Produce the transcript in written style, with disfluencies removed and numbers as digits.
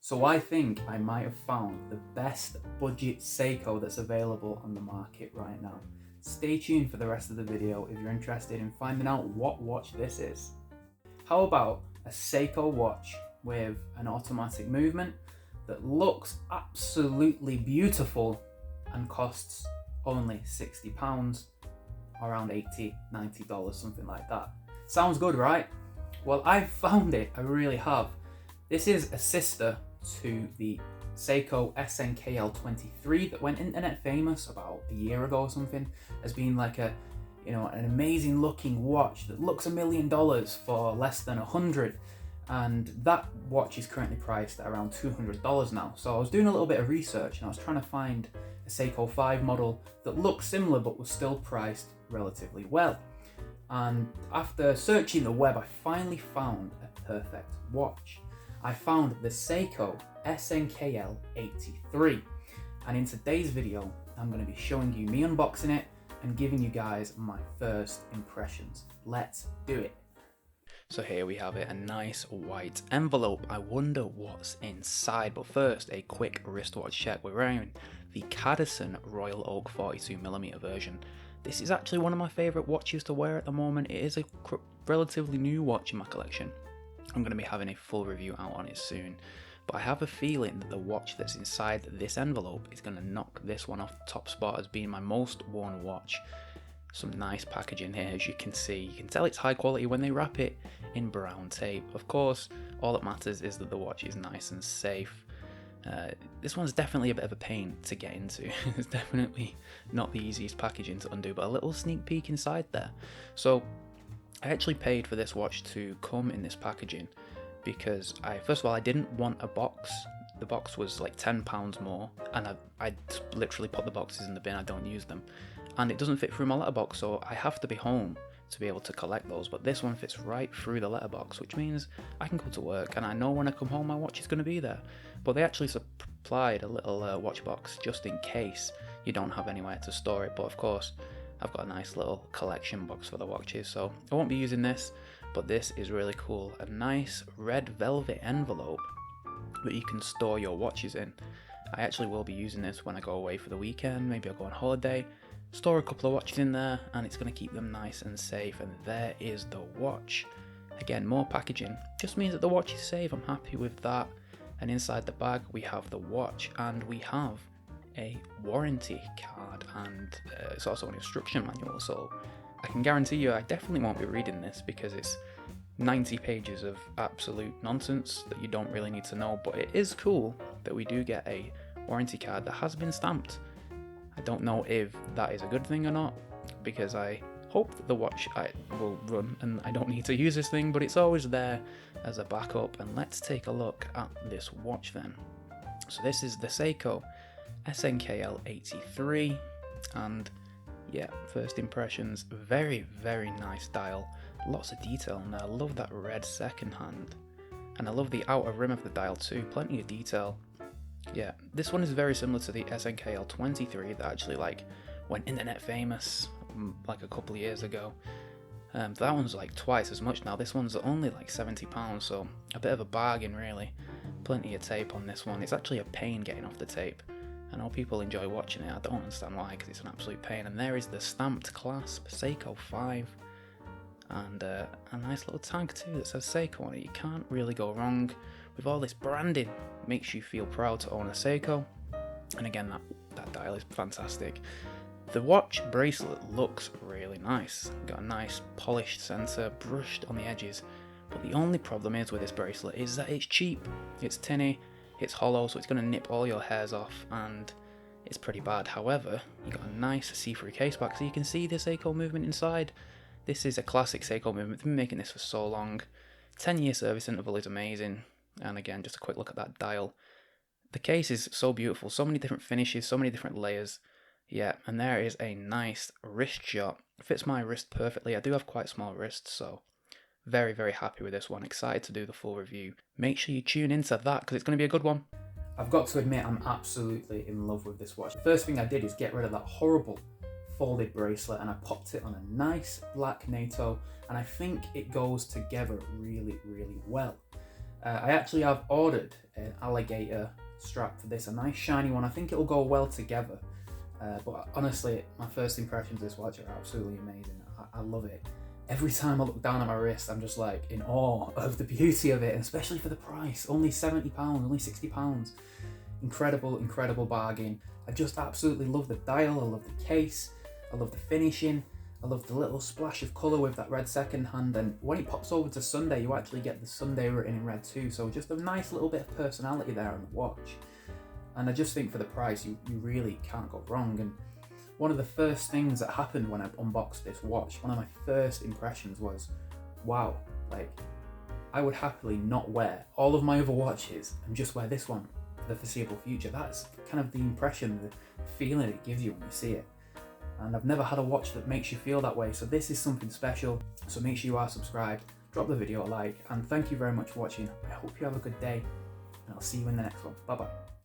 So I think I might have found the best budget Seiko that's available on the market right now. Stay tuned for the rest of the video if you're interested in finding out what watch this is. How about a Seiko watch with an automatic movement that looks absolutely beautiful and costs only £60, around $80, $90, something like that. Sounds good, right? Well, I've found it, I really have. This is a sister to the Seiko SNKL23 that went internet famous about a year ago or something as being like an amazing looking watch that looks $1 million for less than 100, and that watch is currently priced at around $200 now. So I was doing a little bit of research and I was trying to find a Seiko 5 model that looked similar but was still priced relatively well. And after searching the web, I finally found a perfect watch. I found the Seiko SNKL 83, and in today's video I'm going to be showing you me unboxing it and giving you guys my first impressions. Let's do it. So here we have it, a nice white envelope. I wonder what's inside, but first a quick wristwatch check. We're wearing the Cadison Royal Oak 42mm version. This is actually one of my favourite watches to wear at the moment. It is a relatively new watch in my collection. I'm going to be having a full review out on it soon, but I have a feeling that the watch that's inside this envelope is going to knock this one off the top spot as being my most worn watch. Some nice packaging here, as you can see. You can tell it's high quality when they wrap it in brown tape. Of course, all that matters is that the watch is nice and safe. This one's definitely a bit of a pain to get into. It's definitely not the easiest packaging to undo, but a little sneak peek inside there. So I actually paid for this watch to come in this packaging because first of all, I didn't want a box. The box was like £10 more, and I literally put the boxes in the bin. I don't use them, and it doesn't fit through my letterbox, so I have to be home to be able to collect those. But this one fits right through the letterbox, which means I can go to work and I know when I come home my watch is going to be there. But they actually supplied a little watch box just in case you don't have anywhere to store it. But of course, I've got a nice little collection box for the watches, so I won't be using this, but this is really cool. A nice red velvet envelope that you can store your watches in. I actually will be using this when I go away for the weekend. Maybe I'll go on holiday, store a couple of watches in there, and it's going to keep them nice and safe. And there is the watch. Again, more packaging just means that the watch is safe. I'm happy with that. And inside the bag we have the watch, and we have a warranty card, and it's also an instruction manual, so I can guarantee you I definitely won't be reading this because it's 90 pages of absolute nonsense that you don't really need to know. But it is cool that we do get a warranty card that has been stamped. I don't know if that is a good thing or not, because I hope that the watch will run and I don't need to use this thing, but it's always there as a backup. And let's take a look at this watch then. So this is the Seiko SNKL 83, and yeah, first impressions, very nice dial, lots of detail in there. I love that red second hand, and I love the outer rim of the dial too, plenty of detail. Yeah, this one is very similar to the SNKL 23 that actually went internet famous like a couple of years ago. That one's like twice as much now. This one's only like £70, so a bit of a bargain really. Plenty of tape on this one. It's actually a pain getting off the tape. I know people enjoy watching it, I don't understand why, because it's an absolute pain. And there is the stamped clasp, Seiko 5, and a nice little tag too that says Seiko on it. You can't really go wrong with all this branding. Makes you feel proud to own a Seiko. And again, that dial is fantastic. The watch bracelet looks really nice. Got a nice polished center, brushed on the edges. But the only problem is with this bracelet is that it's cheap, it's tinny, it's hollow, so it's going to nip all your hairs off, and it's pretty bad. However, you got a nice see-through case back, so you can see the Seiko movement inside. This is a classic Seiko movement. They've been making this for so long. 10-year service interval is amazing. And again, just a quick look at that dial. The case is so beautiful, so many different finishes, so many different layers. Yeah, and there is a nice wrist shot. Fits my wrist perfectly. I do have quite small wrists, so very happy with this one. Excited to do the full review. Make sure you tune into that because it's going to be a good one. I've got to admit, I'm absolutely in love with this watch. The first thing I did is get rid of that horrible folded bracelet, and I popped it on a nice black NATO, and I think it goes together really well. I actually have ordered an alligator strap for this, a nice shiny one. I think it'll go well together. But honestly, my first impressions of this watch are absolutely amazing. I love it. Every time I look down at my wrist, I'm just like in awe of the beauty of it, and especially for the price. Only £70, only £60. Incredible, incredible bargain. I just absolutely love the dial, I love the case, I love the finishing, I love the little splash of colour with that red second hand, and when it pops over to Sunday, you actually get the Sunday written in red too, so just a nice little bit of personality there on the watch. And I just think for the price, you really can't go wrong. And one of the first things that happened when I unboxed this watch, one of my first impressions was, wow, like I would happily not wear all of my other watches and just wear this one for the foreseeable future. That's kind of the impression, the feeling it gives you when you see it. And I've never had a watch that makes you feel that way, so this is something special. So make sure you are subscribed, drop the video a like, and thank you very much for watching. I hope you have a good day, and I'll see you in the next one. Bye bye.